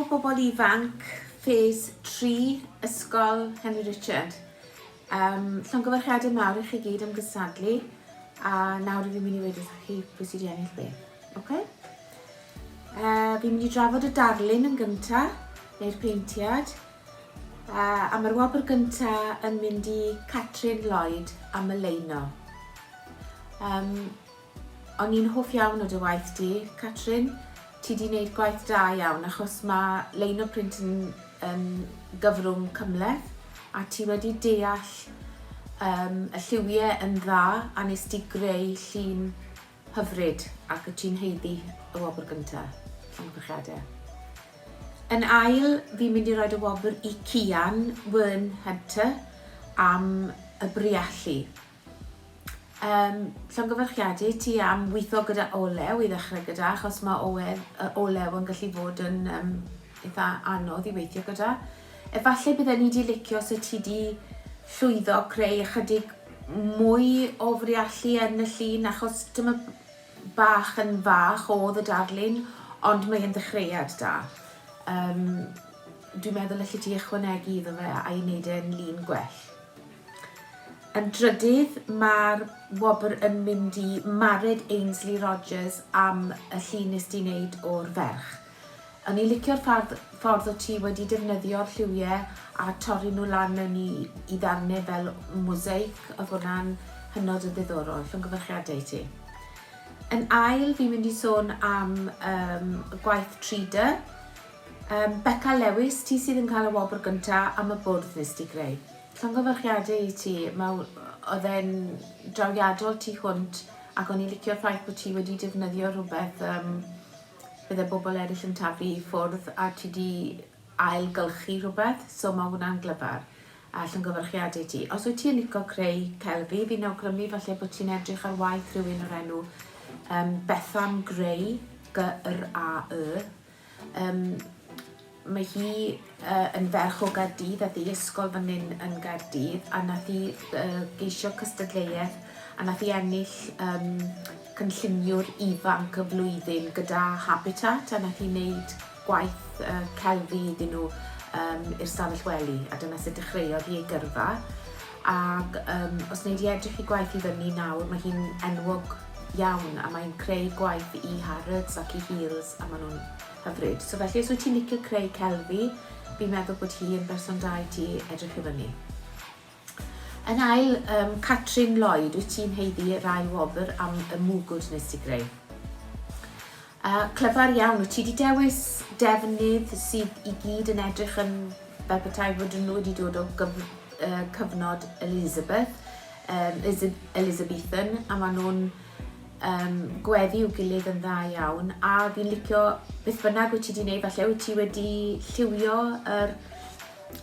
bobl ifanc, ffês 3, ysgol Henry Richard. Llongyfarchiadau mawr i chi gyd am gysadlu, a nawr fi'n mynd i wedi wrth chi pwy sydd wedi ennill beth. Okay? Fi'n mynd i drafod y darlun yn gyntaf, neu'r peintiad. A mae'r wobr gyntaf yn mynd i Catrin Lloyd am y leino. O'n i'n hoff iawn o dy waith di, Catrin. Ti di wneud gwaith da iawn achos mae leino print yn gyfrwng cymleth a ti wedi deall y lliwiau yn dda a nes ti greu llun hyfryd ac y ti'n heiddi y wobr gyntaf, llongyfarchiadau. Yn ail, fi'n mynd i roed y wobr i Cian Wern Hunter am y briallu. Llongyfarchiadau ti am weithio gyda olew i ddechrau gyda, achos mae olew yn gallu fod yn eitha anodd i weithio gyda. Efallai bydden ni wedi licio os ti wedi llwyddo creu ychydig mwy o friallu yn y llun, achos dyma bach yn fach oedd y darlun, ond mae'n ddechreuad da. Dwi'n meddwl allu ti ychwanegu iddo fe a i wneud e'n lun gwell. Yn drydydd, mae'r wobr yn mynd i Mared Ainsley Rogers am y llun nes di wneud o'r ferch. O'n i'n licio'r ffordd o ti wedi defnyddio'r lliwiau a torri nhw lan mewn i ddarnau fel mosaic, oedd hwnna'n hynod o ddiddorol, llongyfarchiadau ti. Yn ail, fi'n mynd i sôn am gwaith 3D. Beca Lewis, ti sydd yn cael y wobr gyntaf am y bwrdd nes di greu. Llongyfarchiadau i ti, oedd e'n drawiadol ti hwnt ac o'n i'n licio'r ffaith bod ti wedi defnyddio rhywbeth bydde bobl eraill yn taflu i ffwrdd a ti wedi ailgylchu rhywbeth, so mae hwnna'n glyfar. Llongyfarchiadau ti. Os wyt ti'n licio creu celfi, fi'n awgrymu falle bod ti'n edrych ar waith rhywun o'r enw Bethan Gray, G-R-A-E. Mae hi yn ferch o Gaerdydd a ddi ysgol fan hyn yn Gaerdydd a nath hi geisio cystadleuaeth a nath hi ennill cynlluniwr ifanc y flwyddyn gyda Habitat a nath hi wneud gwaith celfi iddyn nhw i'r stafell wely a dyna sut dechreuodd hi ei gyrfa. Ac os wneud i edrych i gwaith i fyny nawr, mae hi'n enwog iawn a mae'n creu gwaith i Harrods ac i Heels a maen nhw'n hyfryd. So felly, os wyt ti'n licio creu celfi, fi'n meddwl bod hi yn berson da i ti edrych i fyny. Yn ail, Catrin Lloyd, wyt ti'n heiddi rai wobr am y mwgwd nes ti greu. Clyfar iawn, wyt ti wedi dewis defnydd sydd i gyd yn edrych yn fel petai fod nhw wedi dod o cyfnod Elizabethan a maen nhw'n gweddi i'w gilydd yn dda iawn a fi'n licio beth bynnag wyt ti wedi gwneud, falle wyt ti wedi lliwio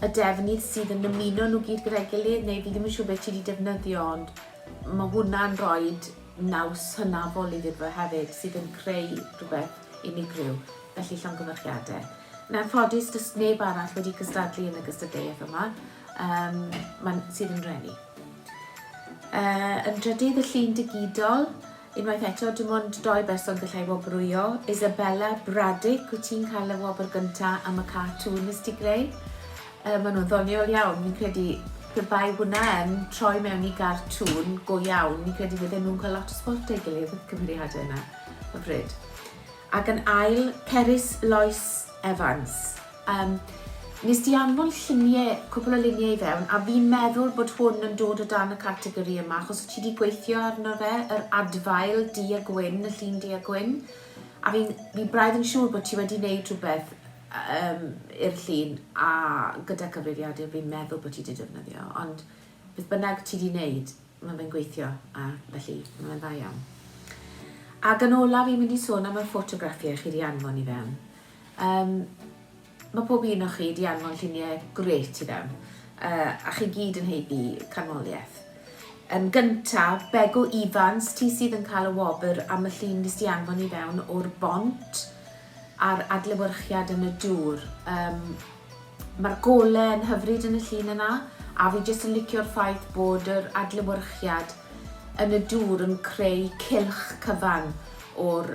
y defnydd sydd yn ymuno nhw gyd gyda'i gilydd neu fi ddim yn siŵr beth ti wedi defnyddio ond mae hwnna'n rhoi naws hynafol iddo fe hefyd sydd yn creu rhywbeth unigryw, felly llongyfarchiadau. Yn anffodus, does neb arall wedi cystadlu yn y gystadleuaeth yma sydd yn reni. Yn drydydd y llun digidol, unwaith eto, dim ond 2 berson gallai wobrwyo. Isabella Braddock, wyt ti'n cael y wobr gyntaf am y cartŵn nes ti greu. Maen nhw'n ddoniol iawn, fi'n credu pe bai hwnna yn troi mewn i gartŵn go iawn, fi'n credu fydden nhw'n cael lot o sport ei gilydd y cymeriadau yna, hyfryd. Ac yn ail, Cerys Lois Evans. Nes di anfon cwbl o luniau i fewn a fi'n meddwl bod hwn yn dod o dan y categori yma achos ti wedi gweithio arno fe, yr adfail di a gwyn, y llun di a gwyn a fi'n braidd yn siŵr bod ti wedi gwneud rhywbeth i'r llun a gyda cyfrifiadur fi'n meddwl bod ti wedi defnyddio ond beth bynnag ti wedi gwneud mae fe'n gweithio a felly mae'n dda iawn. Ac yn ola fi'n mynd i sôn am y ffotograffiau chi wedi anfon i fewn. Mae pob un o chi wedi anfon lluniau gret i fewn, a chi gyd yn heiddi canmoliaeth. Yn gyntaf, Begw Ifans, ti sydd yn cael y wobr am y llun nes di anfon i fewn o'r bont a'r adlewyrchiad yn y dŵr. Mae'r golau yn hyfryd yn y llun yna, a fi jyst yn licio'r ffaith bod yr adlewyrchiad yn y dŵr yn creu cylch cyfan o'r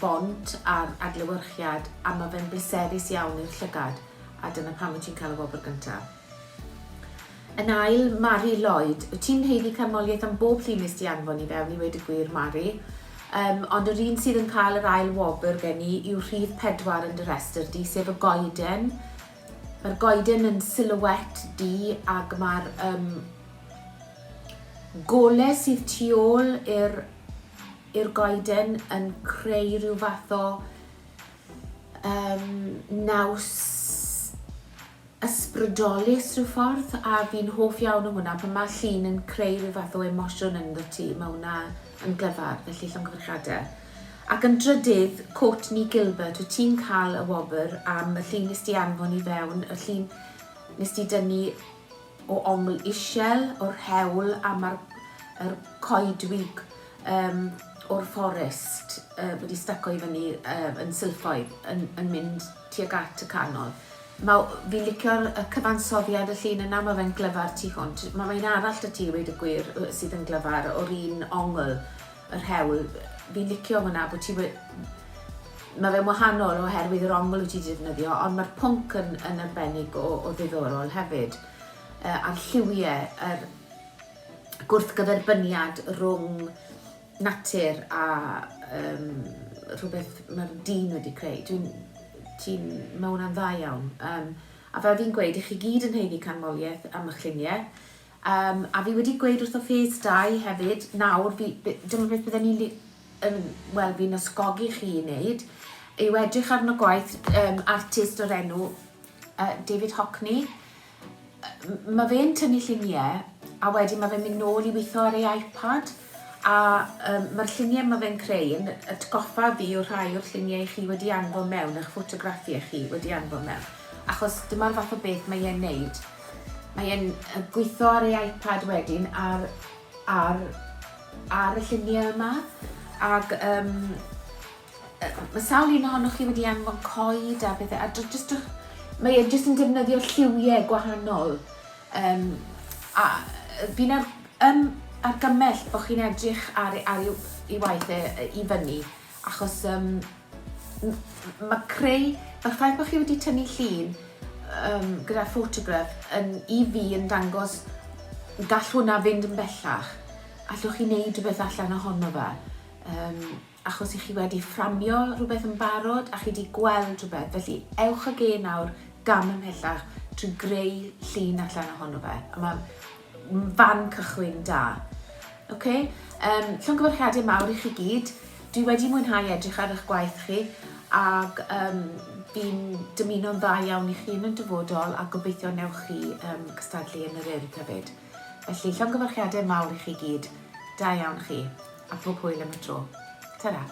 bont a'r adlewyrchiad, a mae fe'n bleserus iawn i'r llygad, a dyna pam wyt ti'n cael y wobr gyntaf. Yn ail, Mari Lloyd. Wyt ti'n heiddi canmoliaeth am bob llun nes ti anfon i fewn i wedi gwir, Mari. Ond yr un sydd yn cael yr ail wobr gen i yw rhif 4 yn dy restr di, sef y goeden. Mae'r goeden yn silhouette di, ac mae'r golau sydd tu ôl i'r goeden yn creu rhyw fath o naws ysbrydolus rhyw ffordd, a fi'n hoff iawn o hwnna pan mae llun yn creu rhyw fath o emosiwn yn ti. Mae hwnna yn glyfar, felly llongyfarchiadau. Ac yn drydydd, Courtney Gilbert, wyt ti'n cael y wobr am y llun nes ti anfon i fewn, y llun nes ti dynnu o ongl isiel, o'r hewl, a mae'r coedwig o'r fforest wedi staco i fyny yn sylffoedd yn mynd tuag at y canol. Fi'n licio'r cyfansoddiad y llun yna, mae fe'n glyfar tu hwnt. Mae'n arall dy ti wedi gwir sydd yn glyfar o'r un ongl, yr hewl. Fi'n licio hwnna bod ti wedi... Mae fe'n wahanol oherwydd yr ongl wyt ti defnyddio, ond mae'r pwnc yn arbennig o ddiddorol hefyd. A'r lliwiau, yr gwrthgyferbyniad rhwng natur a rhywbeth mae'r dyn wedi creu. Mae hwnna'n dda iawn. A fel fi'n gweud, i chi gyd yn heiddi canmoliaeth am eich lluniau. A fi wedi gweud wrth o Ffês 2 hefyd, nawr, dyma beth byddwn fi'n ysgogi chi i wneud, yw edrych arno gwaith artist o'r enw David Hockney. Mae fe'n tynnu lluniau, a wedyn mae fe'n mynd nôl i weithio ar ei iPad, a mae'r lluniau mae fe'n creu yn atgoffa fi o rhai o'r lluniau chi wedi anfon mewn, eich ffotograffiau chi wedi anfon mewn. Achos dyma'r fath o beth mae e'n neud. Mae e'n gweithio ar ei iPad wedyn ar y lluniau yma. Ac mae sawl un ohonoch chi wedi anfon coed a bethau. Mae e'n jyst yn defnyddio lliwiau gwahanol. A fi'n argymell bod chi'n edrych ar ei waith i fyny, achos mae'r ffaith bod chi wedi tynnu llun gyda ffotograff i fi yn dangos gall hwnna fynd yn bellach. Allwch chi wneud rhywbeth allan ohono fe, achos i chi wedi fframio rhywbeth yn barod a chi wedi gweld rhywbeth. Felly ewch ag nawr gam ymhellach trwy greu llun allan ohono fe. A mae fan cychwyn da. Llongyfarchiadau mawr i chi gyd. Dwi wedi mwynhau edrych ar eich gwaith chi, ac fi'n dymuno'n dda iawn i chi yn y dyfodol, a gobeithio newch chi cystadlu yn yr urdd hefyd. Felly llongyfarchiadau mawr i chi gyd. Da iawn chi, a pob hwyl am y tro. Ta-ra.